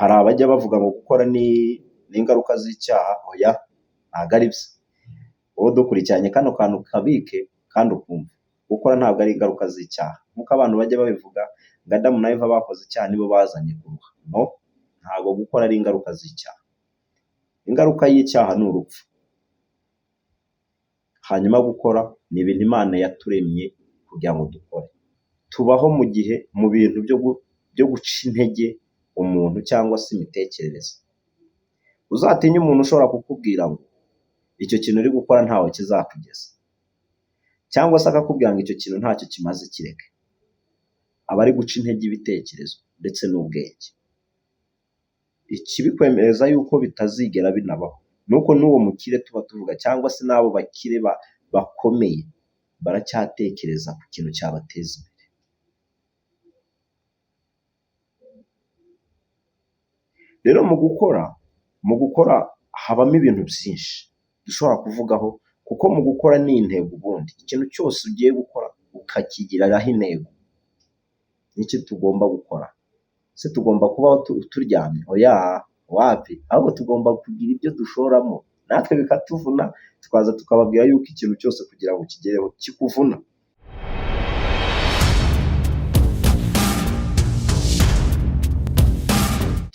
hari abajya bavuga ngo gukora ni ingaruka z'icyaha. Oya, ntabwo ari byo. Wowe dukurikiranye kano kantu kabike kandi ukumva, gukora ntabwo ari ingaruka z'icyaha nk'uko abantu bajya babivuga ngo Adamu na Eva bakoze icyaha nibo bazanye kuruha. No, ntabwo gukora ari ingaruka z'icyaha. Ingaruka y'icyaha ni urupfu. Hanyuma gukora ni ibintu Imana yaturemye kugira ngo dukore. Tubaho mu bintu byo guca intege umuntu cyangwa se imitekerereze. Uzatinye umuntu ushobora kukubwira ngo icyo kintu uri gukora ntawe kizakugeza, cyangwa se akakubwira ngo icyo kintu ntacyo kimaze, kireke. Aba ari guca intege ibitekerezo ndetse n'ubwenge. Ikibikwemereza yuko bitazigera binabaho nuko n'uwo mukire tuba tuvuga cyangwa se n'abo bakire bakomeye baracyatekereza ku kintu cyabateza imbere. Rero mu gukora habamo ibintu byinshi dushobora kuvugaho, kuko mu gukora ni intego. Ubundi ikintu cyose ugiye gukora ukakigiraho intego. N'iki tugomba gukora? Se tugomba kubaho turyamye? Oya, wapi. Ahubwo tugomba kugira ibyo dushoramo, natwe bikatuvuna, tukaza tukababwira yuko ikintu cyose kugira ngo kigereho kikuvuna.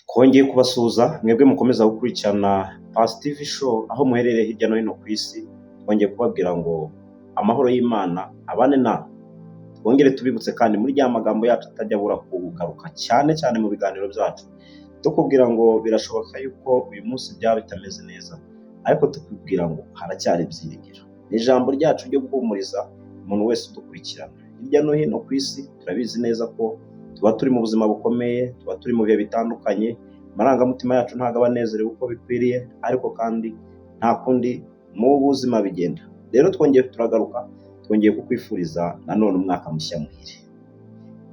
Twongeye kubasuhuza mwebwe mukomeza gukurikirana Past TV Show aho muherereye hirya no hino ku isi. Twongeye kubabwira ngo amahoro y'Imana abane nawe. Twongere tubibutse kandi muri rya magambo yacu atajya abura kugaruka cyane cyane mu biganiro byacu, tukubwira ngo birashoboka yuko uyu munsi byaba bitameze neza, ariko tukubwira ngo haracyari ibyiringiro. Ni ijambo ryacu ryo guhumuriza umuntu wese udukurikirana hirya no hino ku isi. Turabizi neza ko tuba turi mu buzima bukomeye, tuba turi mu bihe bitandukanye, amarangamutima yacu ntabwo aba anezerewe uko bikwiriye, ariko kandi nta kundi mu buzima bigenda. Rero twongeye turagaruka, twongeye kukwifuriza nanone umwaka mushya muhire.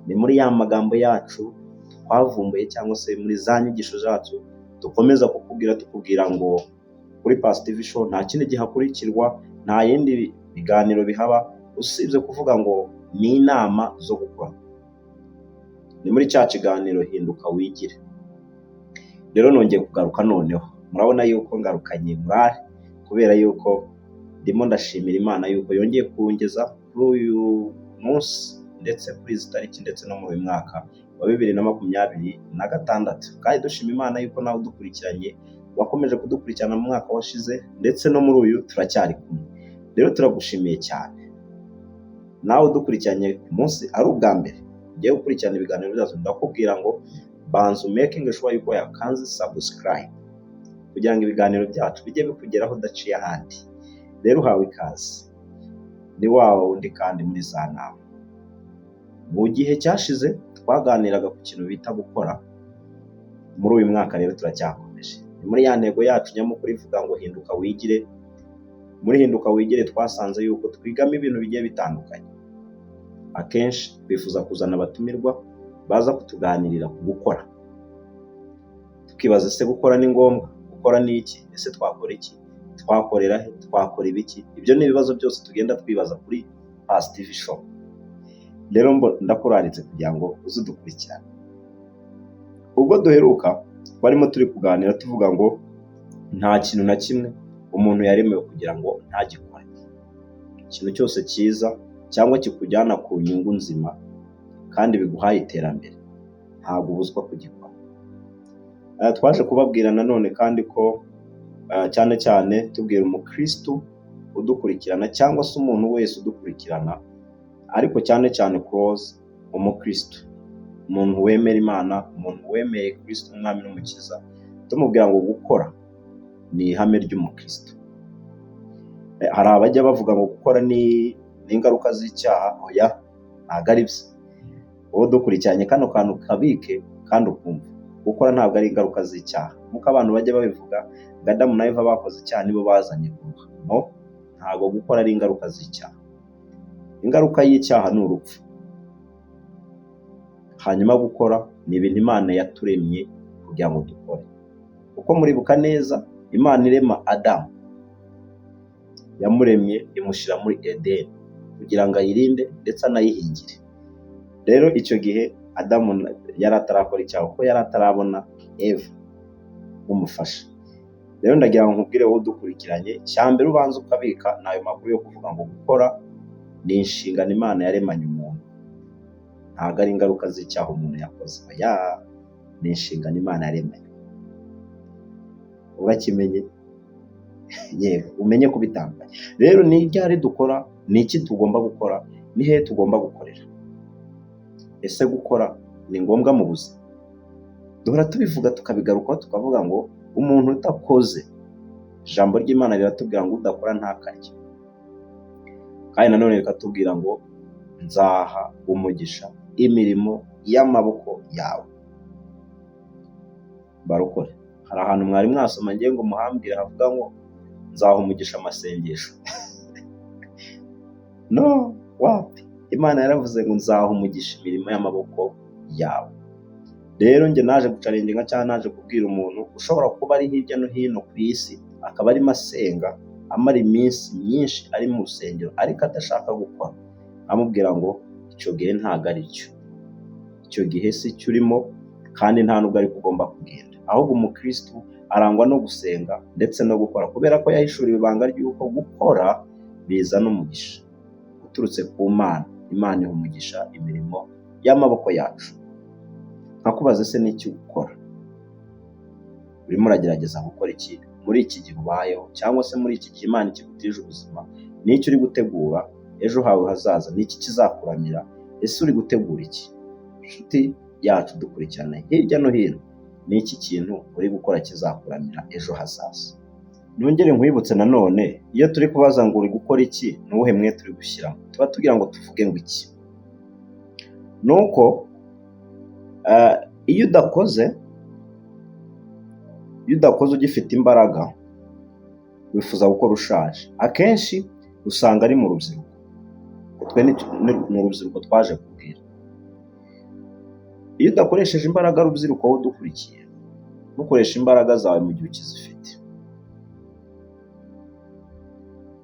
Ni muri ya magambo yacu twavumbuye cyangwa se muri za nyigisho zacu dukomeza tukubwira ngo kuri Past TV Show nta kindi gihakurikirwa, nta yindi biganiro bihaba usibye kuvuga ngo ni inama zo gukora. Ni muri cya kiganiro hinduka wigire. Rero nongeye kugaruka noneho. Murabona yuko ngarukanye murare, kubera yuko ndimo ndashimira Imana yuko yongeye kungeza kuri uyu munsi ndetse kuri izi tariki ndetse no mu uyu mwaka wa 2026. Kandi dushima Imana yuko nawe udukurikiranye wakomeje kudukurikirana mu mwaka washize ndetse no muri uyu turacyari kumwe. Rero turagushimiye cyane. Nawe udukurikiranye ku munsi ari ubwa mbere ugiye gukurikirana ibiganiro byacu, ndakubwira ngo banza making sure yuko yakanze subscribe kugira ngo ibiganiro byacu bijye bikugeraho udaciye ahandi. Rero uhawe ikaze. Ni wawe wundi kandi muri za nama. Mu gihe cyashize twaganiraga ku kintu bita gukora. Muri uyu mwaka rero turacyakomeje. Ni muri ya ntego yacu nyamukuru ivuga ngo hinduka wigire. Muri hinduka wigire twasanze yuko twigamo ibintu bigiye bitandukanye. Akenshi bifuza kuzana abatumirwa baza kutuganirira ku gukora. Tukibaza se gukora ni ngombwa? Gukora ni iki? Ese twakora iki? Twakorera he? Twakora ibiki? Ibyo ni ibibazo byose tugenda twibaza kuri Past TV Show. Rero ndakuraritse kugira ngo uzudukurikirane. Ubwo duheruka barimo turi kuganira tuvuga ngo nta kintu na kimwe umuntu yaremewe kugira ngo ntagikore. Ikintu cyose cyiza cyangwa kikujyana ku nyungu nzima kandi biguhaye iterambere ntabwo ubuzwa kugikora. Twaje kubabwira nanone kandi ko cyane cyane tubwira umukristo udukurikirana cyangwa se umuntu wese udukurikirana, ariko cyane cyane close umukristo, umuntu wemera Imana, umuntu wemeye Kristo umwami n'umukiza, tumubwira ngo gukora ni ihame ry'umukristo. Hari abajya bavuga ngo gukora ni ingaruka z'icyaha. Oya, ntabwo ari byo. Wowe dukurikiranye kano kantu kabike kandi ukumva, gukora ntabwo ari ingaruka z'icyaha nk'uko abantu bajya babivuga ngo Adamu na Eva bakoze icyaha nibo bazanye kuruha. No, ntabwo gukora ari ingaruka z'icyaha. Ingaruka y'icyaha ni urupfu. Hanyuma gukora ni ibintu Imana yaturemye kugira ngo dukore. Uko muribuka neza, Imana irema Adamu yamuremye imushyira muri Edeni kugira ngo ayirinde ndetse anayihingire. Rero icyo gihe Adamu yari atarakora icyaha kuko yari atarabona Eva umufasha. Rero ndagira ngo nkubwire wowe udukurikiranye, cyambere ubanza ukabika nayo makuru yo kuvuga ngo gukora ni inshingano Imana yaremanye umuntu, ntabwo ari ingaruka z'icyaha umuntu yakoze. Ni inshingano Imana yaremanye. Urakimenye? Yego, umenye kubitandukanya. Rero ni ryari dukora, ni iki tugomba gukora, ni hehe tugomba gukorera. Ese gukora ni ngombwa mu buzima? Duhora tubivuga tukabigarukaho tukavuga ngo umuntu udakoze, ijambo ry'Imana riratubwira ngo udakora ntakarye. Kandi nanone rikatubwira ngo nzaha umugisha imirimo y'amaboko yawe. Barokore, hari ahantu mwari mwasoma ngiye ngo muhambire havuga ngo nzaha umugisha amasengesho. No, wapi? Imana yaravuze ngo nzaha umugisha imirimo y'amaboko yawe. Rero njye naje gucaringa cyangwa naje kubwira umuntu ushobora kuba ari hirya no hino ku isi akaba arimo asenga, amara iminsi myinshi ari mu rusengero ariko adashaka gukora, amubwira ngo icyo gihe ntabwo ari cyo. Icyo gihe si cyo urimo, kandi nta nubwo ari kugomba kugenda. Ahubwo umukristo arangwa no gusenga ndetse no gukora, kubera ko yahishuriwe ibanga ry'uko gukora bizana umugisha uturutse ku Mana. Imana iha umugisha imirimo y'amaboko yacu. Nkakubaza, se n'iki gukora? Urimo uragerageza gukora iki muri iki gihe ubayeho, cyangwa se muri iki gihe Imana ikigutije ubuzima? N'icyo uri gutegura ejo hawe hazaza? N'iki kizakuramira? Ese uri gutegura iki? Inshuti yacu dukurikirana hirya no hino, n'iki kintu uri gukora kizakuramira ejo hazaza? Nongere nkwibutse nanone, iyo turi kubaza ngo uri gukora iki, n'uwuhe mwe turi gushyiramo, tuba tugira ngo tuvuge ngo iki. Nuko iyo udakoze ugifite imbaraga, wifuza gukora ushaje, akenshi usanga ari mu rubyiruko. Twe ni urubyiruko twaje kubwira. Iyo udakoresheje imbaraga, rubyiruko wowe udukurikiye, ntukoreshe imbaraga zawe mu gihe ukizifite.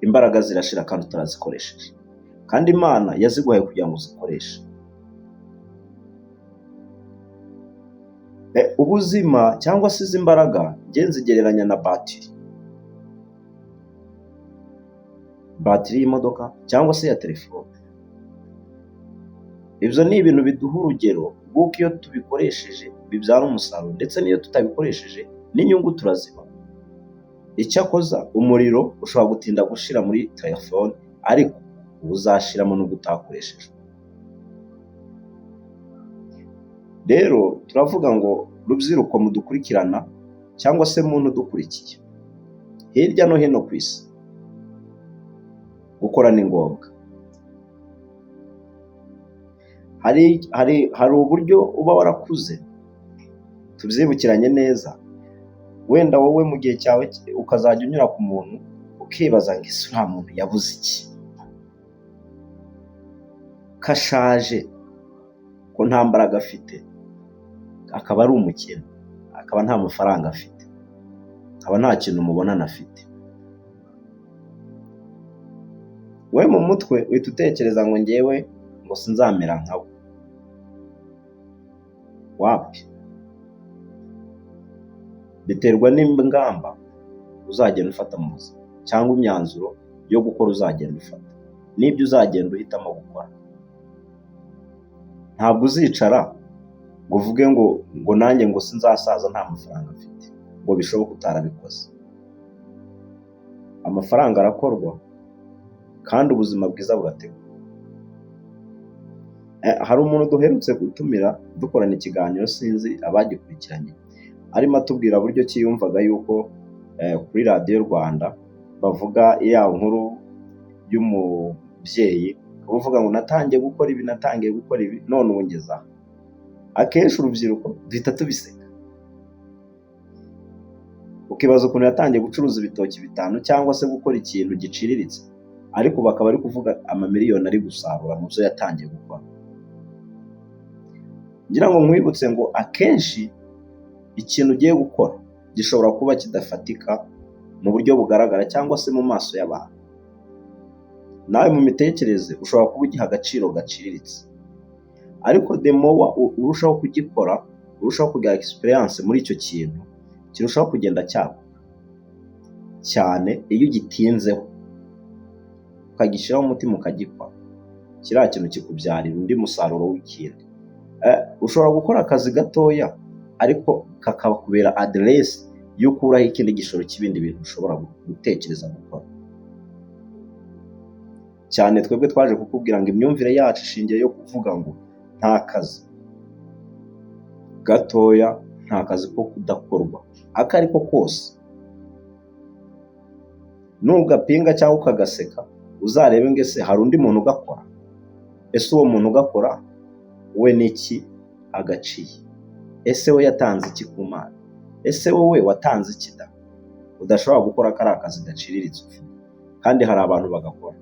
Imbaraga zirashira kandi utarazikoresheje, kandi Imana yaziguhaye kugira ngo uzikoreshe. Ubuzima cyangwa se izi mbaraga njye nzigereranya na batiri y'imodoka cyangwa se ya telefone. Ibyo ni ibintu biduha urugero rw'uko iyo tubikoresheje bibyara umusaruro, ndetse n'iyo tutabikoresheje n'inyungu turazibona. Icyakoza umuriro ushobora gutinda gushira muri telefone, ariko uzashiramo n'ubwo utakoresheje. Rero turavuga ngo rubyiruko mudukurikirana, cyangwa se muntu udukurikiye hirya no hino ku isi, gukora ni ngombwa. Hari uburyo uba warakuze, tubyibukiranye neza. Wenda wowe mu gihe cyawe ukazajya unyura ku muntu ukibaza ngo ese uriya muntu yabuze iki? Kashaje, ko nta mbaraga afite, akaba ari umukene, akaba nta mafaranga afite, akaba nta kintu umubonana afite. We mu mutwe uhita utekereza ngo ngewe ngo sinzamera nkawe. Wapi? Biterwa n'ingamba uzagenda ufata mu buzima, cyangwa imyanzuro yo gukora uzagenda ufata, n'ibyo uzagenda uhitamo gukora. Ntabwo uzicara ngo uvuge ngo nanjye ngo sinzasaza nta mafaranga afite, ngo bishoboke utarabikoze. Amafaranga arakorwa kandi ubuzima bwiza burategurwa. Hari umuntu duherutse gutumira dukorana ikiganiro, sinzi abagikurikiranye, arimo atubwira buryo kiyumvaga yuko kuri radiyo Rwanda bavuga ya nkuru y'umubyeyi uvuga ngo natangiye gukora ibi none ubu ngeze aha. Akenshi urubyiruko duhita tubiseka, ukibaza ukuntu yatangiye gucuruza ibitoki 5 cyangwa se gukora ikintu giciriritse, ariko bakaba ari kuvuga amamiliyoni ari gusarura mu byo yatangiye gukora. Ngira ngo nkwibutse ngo akenshi ikintu ugiye gukora gishobora kuba kidafatika mu buryo bugaragara cyangwa se mu maso y'abantu. Nawe mu mitekerereze ushobora kuba ugiha agaciro gaciriritse, ariko the more urushaho kugikora, urushaho kugira experience muri icyo kintu, kirushaho kugenda cyaguka cyane. Iyo ugitinzeho ukagishyiraho umutima ukagikora, kiriya kintu kikubyarira undi musaruro w'ikindi. Ushobora gukora akazi gatoya ariko kakakubera aderesi yo ukuraho ikindi gishoro cy'ibindi bintu ushobora gutekereza gukora. Cyane twebwe twaje kukubwira ngo imyumvire yacu ishingiye yo kuvuga ngo nta kazi gatoya, nta kazi ko kudakorwa ako ariko kose. Nugapinga cyangwa ukagaseka, uzarebe ngo ese hari undi muntu ugakora? Ese uwo muntu ugakora we n'iki agaciye? Ese we yatanze iki ku Mana? Ese wowe watanze iki da? Udashobora gukora kari akazi gaciriritse uvuga, kandi hari abantu bagakora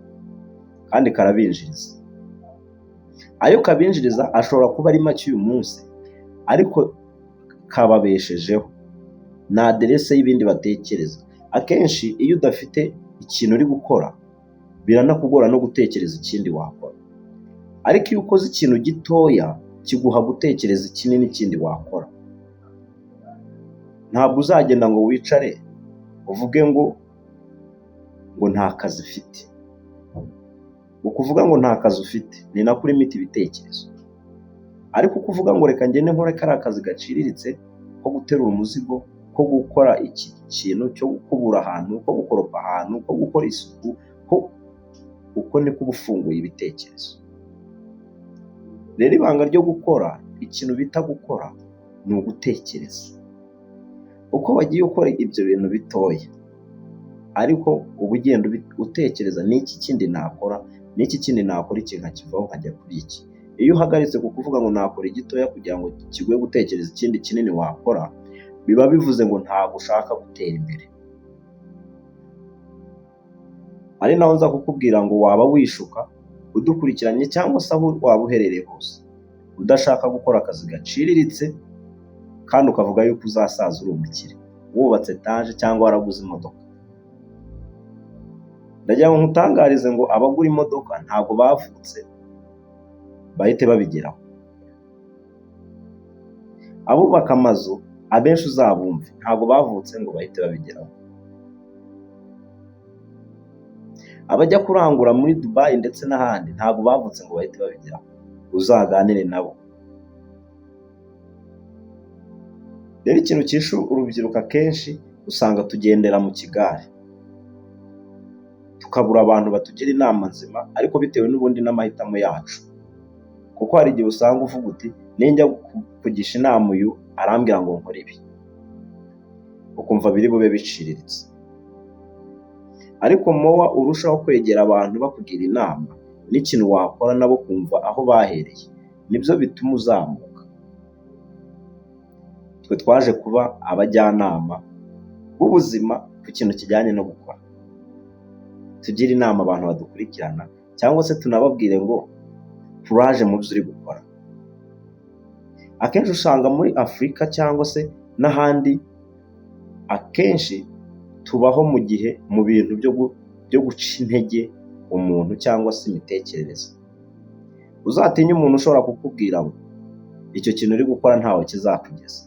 kandi karabinjiriza. Ayo kabinjiriza ashobora kuba ari make uyu munsi, ariko kababeshejeho, na aderese y'ibindi batekereza. Akenshi iyo udafite ikintu uri gukora, biranakugora no gutekereza ikindi wakora, ariko iyo ukoze ikintu gitoya kiguha gutekereza ikinini ikindi wakora. Ntabwo uzagenda ngo wicare uvuge ngo nta kazi ufite. Ukuvuga ngo nta kazi ufite ni nako urimo ibitekerezo, ariko kuvuga ngo reka ngende nkore kari akazi gaciriritse ko guterura umuzigo, ko gukora iki kintu cyo gukubura ahantu, ko gukoropa ahantu, ko gukora isuku, uko niko uba ufunguye ibitekerezo. Rero ibanga ryo gukora ikintu bita gukora ni ugutekereza. Uko wagiye ukora ibyo bintu bitoya, ariko uba ugenda utekereza n'iki kindi nakora, n'iki kindi nakora, iki nkakivaho nkajya kuri iki. Iyo uhagaritse ku kuvuga ngo nakora igitoya kugira ngo kiguhe gutekereza ikindi kinini wakora, biba bivuze ngo ntabwo ushaka gutera imbere. Ari naho nza kukubwira ngo waba wishuka udukurikiranye cyangwa se aho waba uherereye hose, udashaka gukora akazi gaciriritse kandi ukavuga yuko uzasaza uri umukire, wubatse etaje cyangwa waraguze imodoka. Ndagira ngo nkutangarize ngo abagura imodoka ntabwo bavutse bahite babigeraho. Abubaka amazu abenshi uzabumve ntabwo bavutse ngo bahite babigeraho. Abajya kurangura muri Dubai ndetse n'ahandi ntabwo bavutse ngo bahite babigeraho. Uzaganire nabo. Rero ikintu cyishe urubyiruko akenshi usanga tugendera mu kigare, tukabura abantu batugira inama nzima, ariko bitewe n'ubundi n'amahitamo yacu. Kuko hari igihe usanga uvuga uti ninjya kugisha inama uyu arambwira ngo nkore ibi, ukumva biri bube biciriritse. Ariko mowa urushaho kwegera abantu bakugira inama n'ikintu wakora nabo kumva aho bahereye, nibyo bituma uzamuka. Twe twaje kuba abajyanama b'ubuzima ku kintu kijyanye no gukora. Tugira inama abantu badukurikirana, cyangwa se tunababwire ngo turaje mu byo uri gukora. Akenshi usanga muri Afurika cyangwa se n'ahandi, akenshi tubaho mu gihe mu bintu byo guca intege umuntu cyangwa se imitekerereze. Uzatinya umuntu ushobora kukubwira ngo icyo kintu uri gukora ntawe kizakugeza,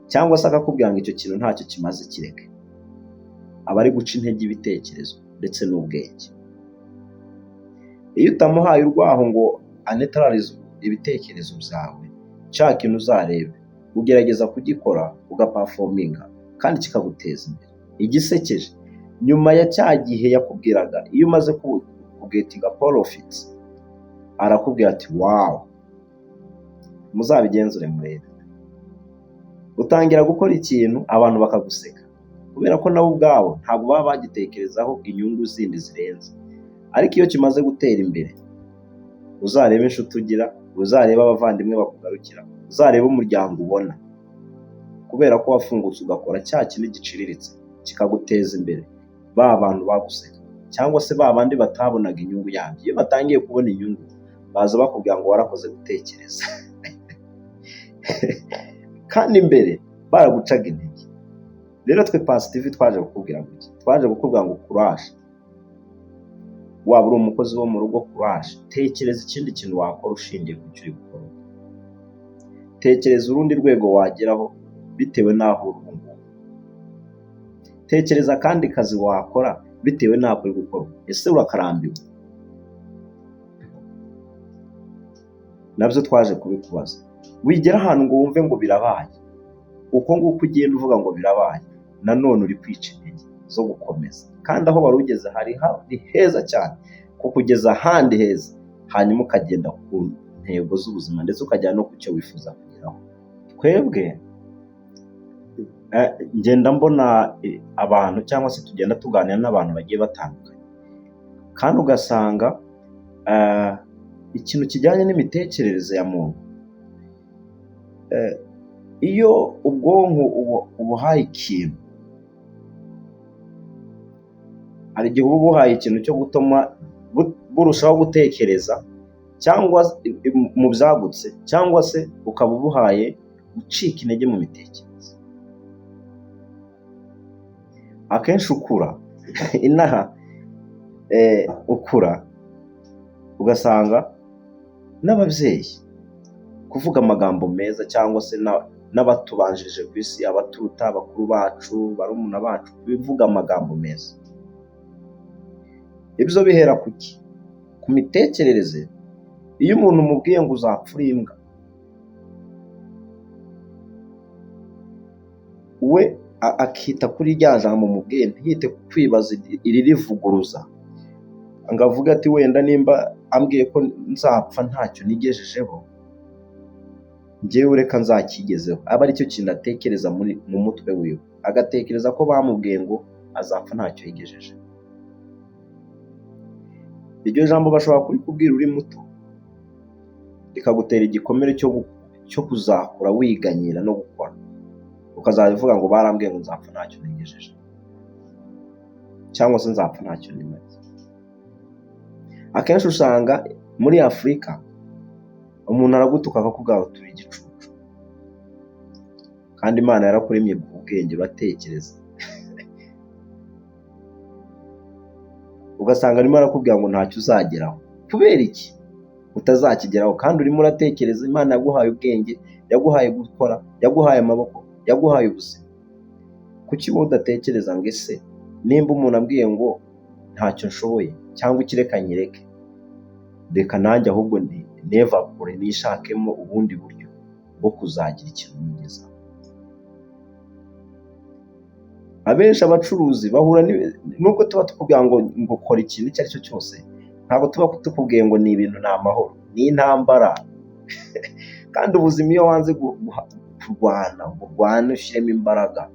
cyangwa se akakubwira ngo icyo kintu ntacyo kimaze kireke. Aba ari guca intege ibitekerezo ndetse n'ubwenge. Iyo utamuhaye urwaho ngo anetararize ibitekerezo byawe, cya kintu uzarebe ugerageza kugikora ugaperforminga kandi kikaguteza imbere. Igisekeje, nyuma ya cya gihe yakubwiraga, iyo umaze kugetinga profits, arakubwira ati wow, muzabigenzure murebe. Utangira gukora ikintu abantu bakaguseka, kubera ko nabo ubwabo ntabwo baba bagitekerezaho inyungu zindi zirenze. Ariko iyo kimaze gutera imbere, uzarebe inshuti ugira, uzarebe abavandimwe bakugarukira, uzarebe umuryango ubona, kubera ko wafungutse ugakora cya kintu giciriritse kikaguteza imbere. Ba bantu baguseka cyangwa se ba bandi batabonaga inyungu yabyo, iyo batangiye kubona inyungu baza bakubwira ngo warakoze gutekereza kandi imbere baragucaga intege. Rero twe Pasi TV twaje kukubwira ngo iki? Twaje kukubwira ngo courage. waba uri umukozi wo mu rugo courage, tekereza ikindi kintu wakora ushingiye ku cyo uri gukora, tekereza urundi rwego wageraho bitewe n'aho uri ubu ngubu, tekereza akandi kazi wakora bitewe n'ako uri gukora. Ese urakarambiwe? Nabyo twaje kubikubaza. Wigera ahantu ngo wumve ngo birabaye, uko nguko ugenda uvuga ngo birabaye, nanone uri kwica intege zo gukomeza, kandi aho wari ugeze hari heza cyane kukugeza ahandi heza, hanyuma ukagenda ku ntego z'ubuzima ndetse ukajyana no ku cyo wifuza kugeraho. Twebwe ngenda mbona abantu cyangwa se tugenda tuganira n'abantu bagiye batandukanye, kandi ugasanga ikintu kijyanye n'imitekerereze ya muntu, iyo ubwonko ubuhaye ikintu, hari igihe uba ubuhaye ikintu cyo gutuma burushaho gutekereza cyangwa mu byagutse, cyangwa se ukaba ubuhaye gucika intege mu mitekerereze. Akenshi ukura inaha ukura ugasanga n'ababyeyi kuvuga amagambo meza, cyangwa se n'abatubanjije ku isi, abaturuta, abakuru bacu, barumuna bacu, bivuga amagambo meza. Ibyo bihera kuki? Ku mitekerereze. Iyo umuntu umubwiye ngo uzapfa uri imbwa, we akita kuri rya jambo umubwiye, ntiyite ku kwibaza iririvuguruza ngo avuge ati wenda nimba ambwiye ko nzapfa ntacyo nigejejeho, njyewe reka nzakigezeho. Aba aricyo kintu atekereza mu mutwe wiwe, agatekereza ko bamubwiye ngo azapfa ntacyo yigejeje. Iryo jambo bashobora kurikubwira uri muto, rikagutera igikomere cyo kuzakura wiganyira no gukora, ukazavuga ngo barambwiye ngo nzapfa ntacyo nigejeje, cyangwa se nzapfa ntacyo nimaze. Akenshi usanga muri Afurika umuntu aragutuka akakubwira ngo turi igicucu, kandi Imana yarakuremye ubwenge uratekereza. Ugasanga arimo arakubwira ngo ntacyo uzageraho. Kubera iki utazakigeraho? Kandi urimo uratekereza. Imana yaguhaye ubwenge, yaguhaye gukora, yaguhaye amaboko, yaguhaye ubuzima. Kuki wowe udatekereza ngo ese nimba umuntu ambwiye ngo ntacyo nshoboye cyangwa ikireka nyireke, reka nanjye ahubwo nevapure nishakemo ubundi buryo bwo kuzagira ikintu nigezaho. Abenshi abacuruzi bahura nubwo tuba tukubwira ngo kora ikintu icyo ari cyo cyose, ntabwo tuba tukubwiye ngo ni ibintu ni amahoro, ni intambara. Kandi ubuzima iyo wanze kurwana, ngo urwane ushyiremo imbaraga,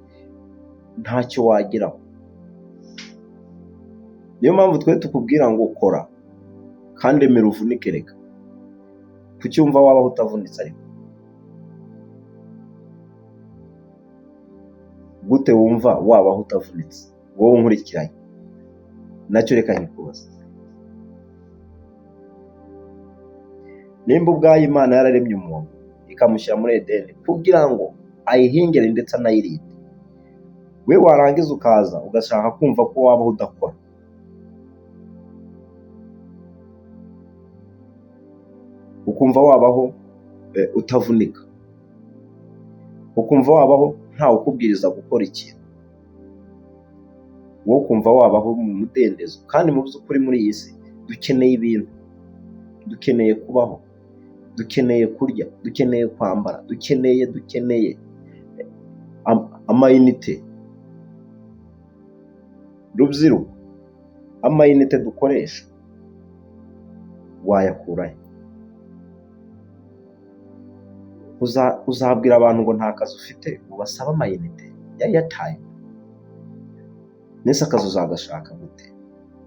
ntacyo wageraho. Niyo mpamvu twe tukubwira ngo kora kandi emera uvunike. Reka kuki wumva wabaho utavunitse? Ariko gute wumva wabaho utavunitse wowe unkurikiranye? Nacyo reka nkikubaza. Nimba ubwayo Imana yararemye umuntu ikamushyira muri Edeni kugira ngo ayihingire ndetse anayirinde, we warangiza ukaza ugashaka kumva ko wabaho udakora, ukumva wabaho utavunika, ukumva wabaho ntawe ukubwiriza gukora ikintu, wowe ukumva wabaho mu mudendezo. Kandi mu by'ukuri muri iyi si dukeneye ibintu, dukeneye kubaho, dukeneye kurya, dukeneye kwambara, dukeneye amayinite. Rubyiruko, amayinite dukoresha wayakurahe? Uzabwira abantu ngo nta kazi ufite ubasaba amayinite ya Airtime? Nese akazi uzagashaka gute?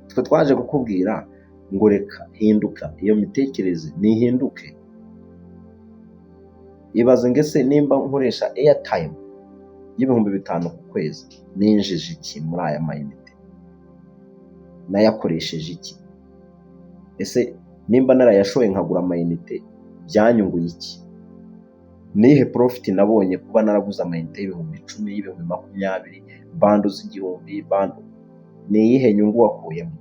Twe twaje kukubwira ngo reka hinduka, iyo mitekerereze nihinduke. Ibaze ngese nimba nkoresha Airtime y'5,000 ku kwezi, ninjije iki muri aya mayinite? Nayakoresheje iki? Ese nimba narayashoye nkagura amayinite byanyunguye iki? Nihe profit nabonye kuba naraguze amayinite y'10,000, y'20,000, bando z'1,000, bando? Niyihe nyungu wakuyemo?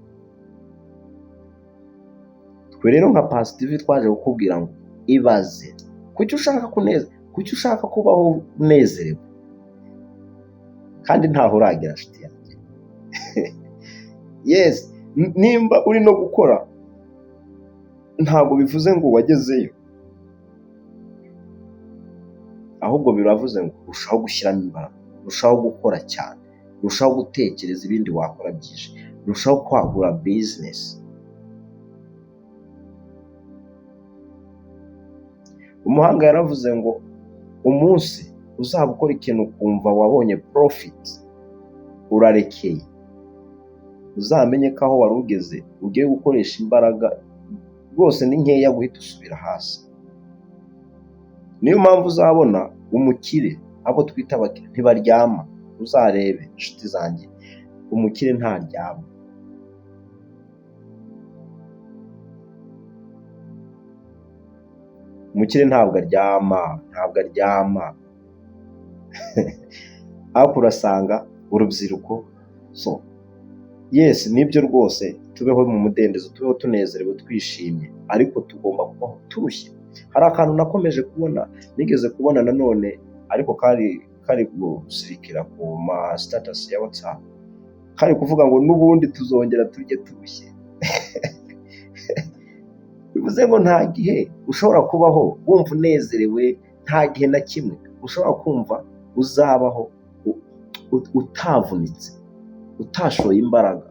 twe rero nka Positive twaje kukubwira ngo ibaze kuki ushaka kubaho unezerewe kandi ntaho uragera nshuti yanjye. Yes, nimba uri no gukora ntabwo bivuze ngo wagezeyo, ahubwo biravuze ngo urushaho gushyiramo imbaraga, urushaho gukora cyane, urushaho gutekereza ibindi wakora byinshi, urushaho kwagura business. Umuhanga yaravuze ngo umunsi uzaba ukora ikintu ukumva wabonye profit urarekeye, uzamenye ko aho wari ugeze ugiye gukoresha imbaraga rwose ni nkeya guhita usubira hasi. Niyo mpamvu uzabona umukire, abo twita abakire, ntibaryama. Uzarebe inshuti zanjye, umukire ntaryama. Umukire ntabwo aryama. Ariko urasanga urubyiruko, yes nibyo rwose, tubeho mu mudendezo, tubeho tunezerewe twishimye, ariko tugomba kubaho turushye. Hari akantu nakomeje kubona, nigeze kubona nanone, ariko kari gusirikira ku ma status ya WhatsApp, kari kuvuga ngo n'ubundi tuzongera turye turushye. Bivuze ngo nta gihe ushobora kubaho wumva unezerewe, nta gihe na kimwe ushobora kumva uzabaho utavunitse, utashoye imbaraga,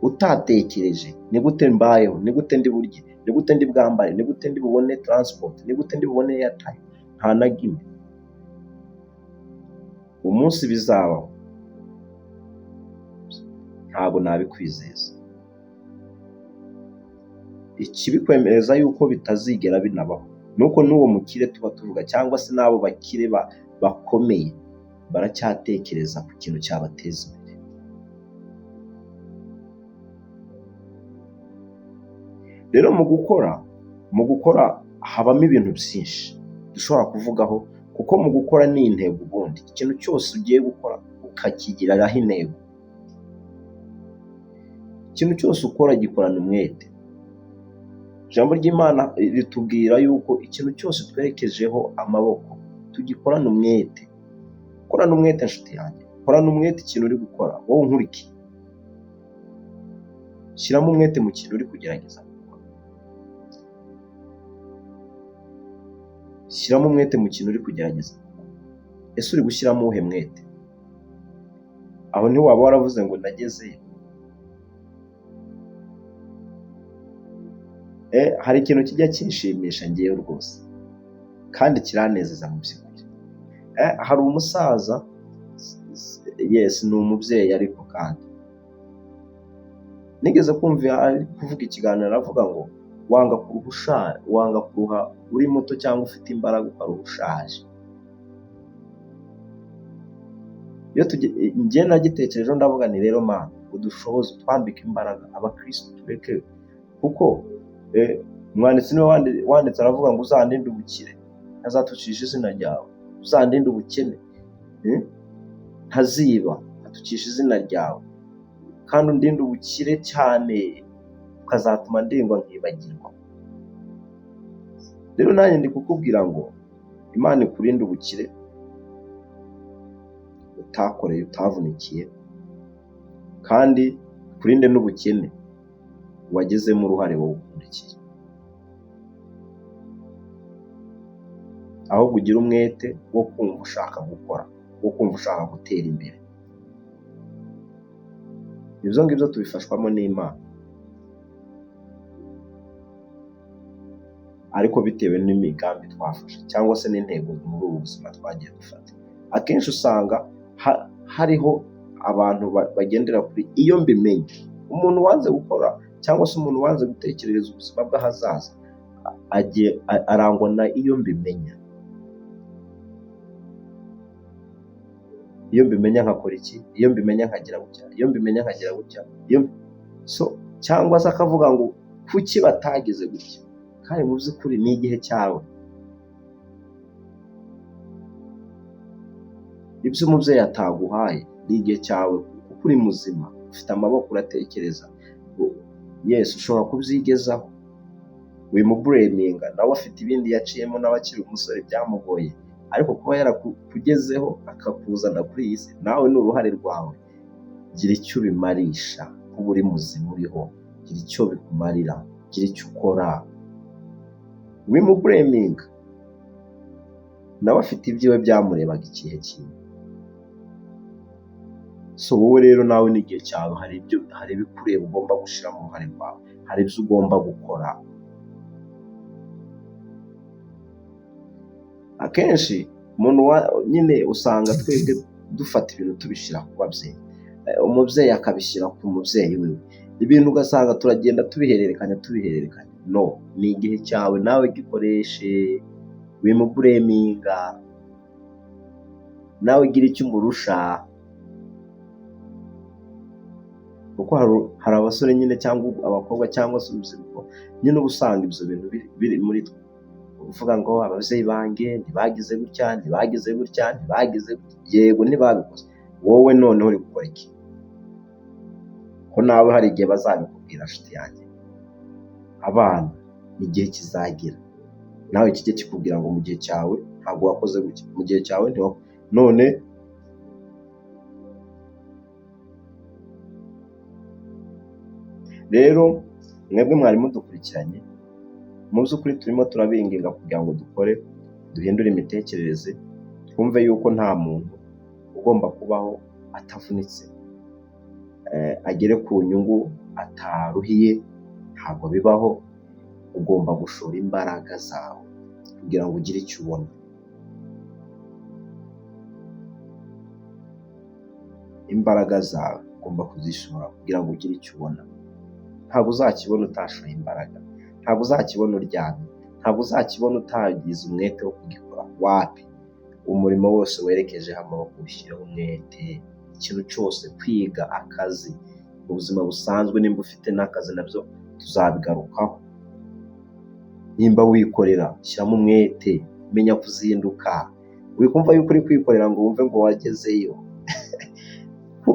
utatekereje ni gute mbayeho, ni gute ndi burye, ni gute ndi bwambare, ni gute ndi bubone transport, ni gute ndi bubone airtime. Nta na gimwe. Umunsi bizabaho ntabwo nabikwizeza. Ikibikwemereza yuko bitazigera binabaho nuko n'uwo mukire tuba tuvuga, cyangwa se n'abo bakire bakomeye, baracyatekereza ku kintu cyabateza imbere. Rero mu gukora habamo ibintu byinshi dushobora kuvugaho, kuko mu gukora ni intego. Ubundi ikintu cyose ugiye gukora ukakigiraho intego. Ikintu cyose ukora gikorana umwete. Ijambo ry'Imana ritubwira yuko ikintu cyose twerekejeho amaboko tugikorana umwete. Korana umwete nshuti yanjye, korana umwete ikintu uri gukora. Wowe unkurikiye, shyiramo umwete mu kintu uri kugerageza gukora. Shyiramo umwete mu kintu uri kugerageza gukora. Ese uri gushyiramo uwuhe mwete? Aho ntiwaba waravuze ngo nagezeyo. Hari ikintu kijya kinshimisha ngewe rwose, kandi kiranezeza mu by'ukuri. Hari umusaza, yes ni umubyeyi, ariko kandi nigeze kumva ari kuvuga ikiganiro, aravuga ngo wanga kuruha uri muto cyangwa ufite imbaraga ukaruha ushaje. Iyo njye nagitekerejeho ndavuga ni rero Mana udushoboze, twambike imbaraga abakristo tureke, kuko umwanditsi niwe wanditse aravuga ngo uzandinde ubukire ntazatucisha izina ryawe, uzandinde ubukene ntaziba atukisha izina ryawe, kandi undinde ubukire cyane ukazatuma ndengwa nkibagirwa. Rero nanjye ndi kukubwira ngo Imana ikurinde ubukire utakoreye, utavunikiye, kandi ikurinde n'ubukene wagezemo uruhare wowe ukurikiye. Ahubwo ugira umwete wo kumva ushaka gukora, wo kumva ushaka gutera imbere. Ibyo ngibyo tubifashwamo n'Imana, ariko bitewe n'imigambi twafashe cyangwa se n'intego muri ubu buzima twagiye dufata. Akenshi usanga hariho abantu bagendera kuri iyo mbimenye. Umuntu wanze gukora cyangwa se umuntu wanze gutekerereza ubuzima bw'ahazaza arangwa na iyo mbimenya. Iyo mbimenya nkakora iki, iyo mbimenya nkagira gutya, iyo mbimenya nkagira gutya, cyangwa se akavuga ngo kuki batageze gutya, kandi mu by'ukuri ni igihe cyawe. Ibyo umubyeyi ataguhaye ni igihe cyawe, kuko uri muzima, ufite amaboko, uratekereza. Yes, ushobora kubyigezaho, wimubureminga, nawe afite ibindi yaciyemo n'abakiri umusore byamugoye, ariko kuba yarakugezeho akakuzana kuri iyi si, nawe ni uruhare rwawe. Gira icyo ubimarisha kuba uri muzima uriho, gira icyo bikumarira, gira icyo ukora, wimubureminga, nawe afite ibyiwe byamurebaga igihe kimwe. So wowe rero nawe n'igihe cyawe hari ibikureba ugomba gushyiramo uruhare rwawe, hari ibyo ugomba gukora. Akenshi nyine usanga twebwe dufata ibintu tubishyira ku babyeyi, umubyeyi akabishyira ku mubyeyi we, ibintu ugasanga turagenda tubihererekanya. No, ni igihe cyawe, nawe gikoreshe, wimubureminga, nawe gira icyo umurusha. Kuko hari abasore nyine cyangwa abakobwa cyangwa se urubyiruko nyine uba usanga ibyo bintu biri muri twe, uvuga ngo ababyeyi banjye ntibagize gutya, yego ntibabikoze, wowe noneho uri gukora iki? Ko nawe hari igihe bazabikubwira nshuti yanjye. Abana igihe kizagira nawe kijye kikubwira ngo mu gihe cyawe ntabwo wakoze gutya, mu gihe cyawe none rero mwebwe mwari mudukurikiranye, mu by'ukuri turimo turabinginga kugira ngo duhindure imitekerereze, twumve yuko nta muntu ugomba kubaho atavunitse, agere ku nyungu ataruhiye, ntabwo bibaho. Ugomba gushora imbaraga zawe kugira ngo ugire icyo ubona. Imbaraga zawe ugomba kuzishora kugira ngo ugire icyo ubona. Ntabwo uzakibona utashoye imbaraga, ntabwo uzakibona uryamye, ntabwo uzakibona utagize umwete wo kugikora. Wapi? Umurimo wose werekejeho amaboko ushyiraho umwete. Ikintu cyose, kwiga, akazi, mu buzima busanzwe, nimba ufite n'akazi nabyo tuzabigarukaho. Nimba wikorera, shyiramo umwete, menya kuzinduka. Wikumva yuko uri kwikorera ngo wumve ngo wagezeyo.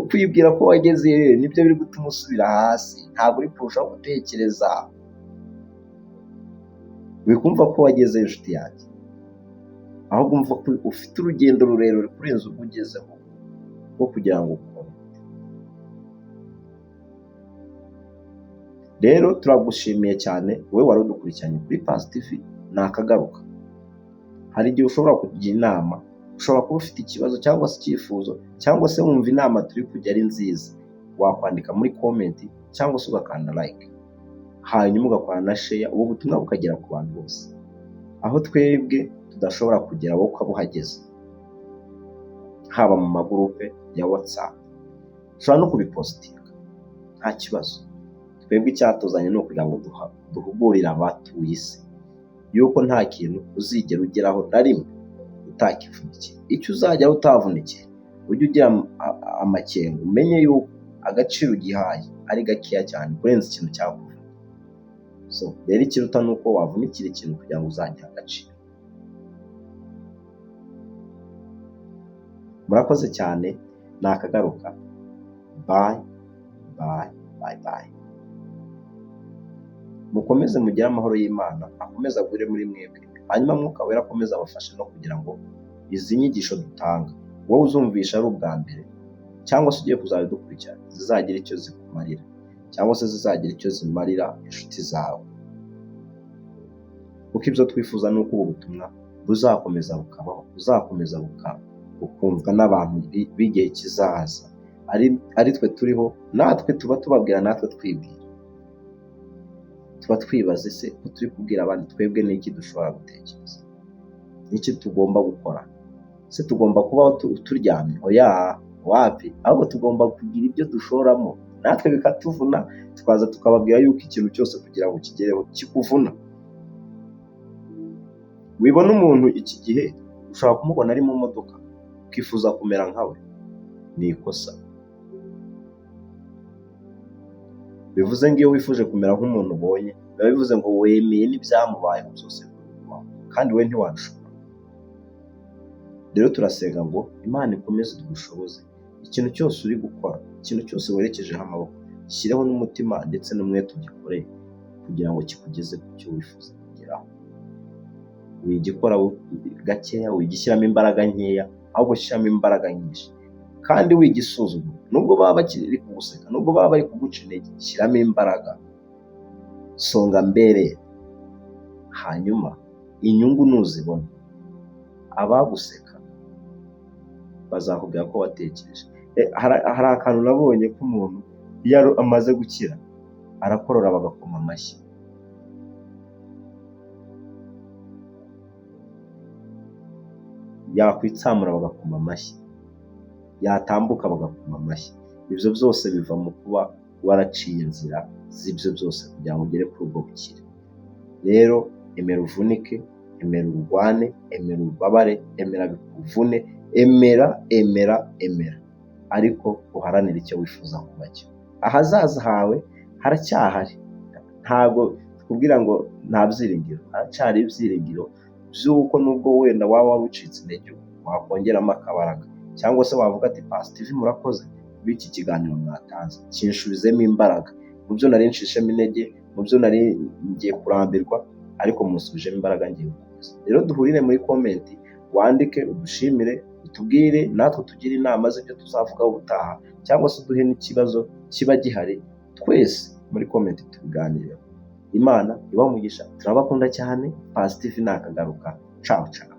Kwibwira ko wagezeyo nibyo biri gutuma usubira hasi, ntabwo uri kurushaho gutekereza. Wikumva ko wagezeyo inshuti yanjye, ahubwo umva ko ufite urugendo rurerure kurenza urwo ugezeho rwo kugira ngo ukore. Rero turagushimiye cyane wowe wari udukurikiranye kuri Pasi TV. Nakagaruka, hari igihe ushobora kugira inama, ushobora kuba ufite ikibazo cyangwa se icyifuzo, cyangwa se wumva inama turi kujya ari nziza, wakwandika muri komenti cyangwa se ugakanda like, hanyuma ugakora na share, ubu butumwa bukagera ku bantu bose. Aho twebwe tudashobora kugera wowe ukaba uhageze, haba mu magurupe ya WhatsApp, ushobora no kubipositinga, nta kibazo. Twebwe icyatuzanye ni ukugira ngo duhugurire abatuye isi yuko nta kintu uzigera ugeraho na rimwe utakivunikiye. Icyo uzajya utavunikiye, ujye ugira amakenga, umenye yuko agaciro ugihaye ari gakeya cyane kurenza ikintu cyakuvunnye. So rero ikiruta ni uko wavunikira ikintu kugira ngo uzagihe agaciro. Murakoze cyane, nakagaruka. Bye bye bye bye. Mukomeze mugire amahoro y'Imana akomeza agure muri mwebwe, hanyuma Mwuka Wera akomeza abafashe no kugira ngo izi nyigisho dutanga wowe uzumvisha ari ubwa mbere, cyangwa se ugiye kuzabidukurikirana, zizagira icyo zikumarira, cyangwa se zizagira icyo zimarira inshuti zawe. Kuko ibyo twifuza ni uko ubu butumwa buzakomeza bukabaho, buzakomeza bukumvwa n'abantu b'igihe kizaza, ari twe turiho, natwe tuba tubabwira, natwe twibwira, tuba twibaza ese ko turi kubwira abandi, twebwe n'iki dushobora gutekereza, n'iki tugomba gukora? Se tugomba kubaho turyamye? Oya, wapi? ahubwo tugomba kugira ibyo dushoramo, natwe bikatuvuna, tukaza tukababwira yuko ikintu cyose kugira ngo kigereho kikuvuna. Wibona umuntu iki gihe ushobora kumubona ari mu modoka ukifuza kumera nkawe, ni ikosa. Bivuze ngo iyo wifuje kumera nk'umuntu ubonye, biba bivuze ngo wemeye n'ibyamubayeho byose, kandi we ntiwabishobora. Rero turasenga ngo Imana ikomeze igushoboze ikintu cyose uri gukora, ikintu cyose werekejeho amaboko, shyireho n'umutima ndetse n'umwete ugikore kugira ngo kikugeze ku cyo wifuza kugeraho. Wigikora gakeya, wigishyiramo imbaraga nkeya, ahubwo shyiramo imbaraga nyinshi, kandi wigisuzugura. Nubwo baba bakiri kuguseka, nubwo baba bari kuguca intege, shyiramo imbaraga, songa mbere. Hanyuma inyungu nuzibona, abaguseka bazakubwira ko watekereje. Hari akantu nabonye k'umuntu iyo amaze gukira arakorora bagakoma amashyi. Yakwitsamura bagakoma amashyi, yatambuka bagakoma amashyi. Ibyo byose biva mu kuba waraciye inzira z'ibyo byose kugira ngo ugere kuri ubwo bukire. Rero emera uvunike, emera urwane, emera ubabare, emera bikuvune, emera, ariko uharanire icyo wifuza kuba cyo. Ahazaza hawe haracyahari, ntabwo tukubwira ngo nta byiringiro, haracyari ibyiringiro by'uko nubwo wenda waba warucitse intege wakongeramo akabaraga, cyangwa se wavuga ati Pastor TV murakoze b'iki kiganiro mwatanze, kinshubizemo imbaraga mu byo nari nshishemo intege, mu byo nari ngiye kurambirwa, ariko musubijemo imbaraga ngiye gukomeza. Rero duhurire muri komenti, wandike udushimire, utubwire natwe tugire inama z'ibyo tuzavugaho ubutaha, cyangwa se uduhe n'ikibazo kiba gihari, twese muri komenti tubiganireho. Imana ibahe umugisha, turabakunda cyane. Pastor TV nakagaruka. Ciao ciao.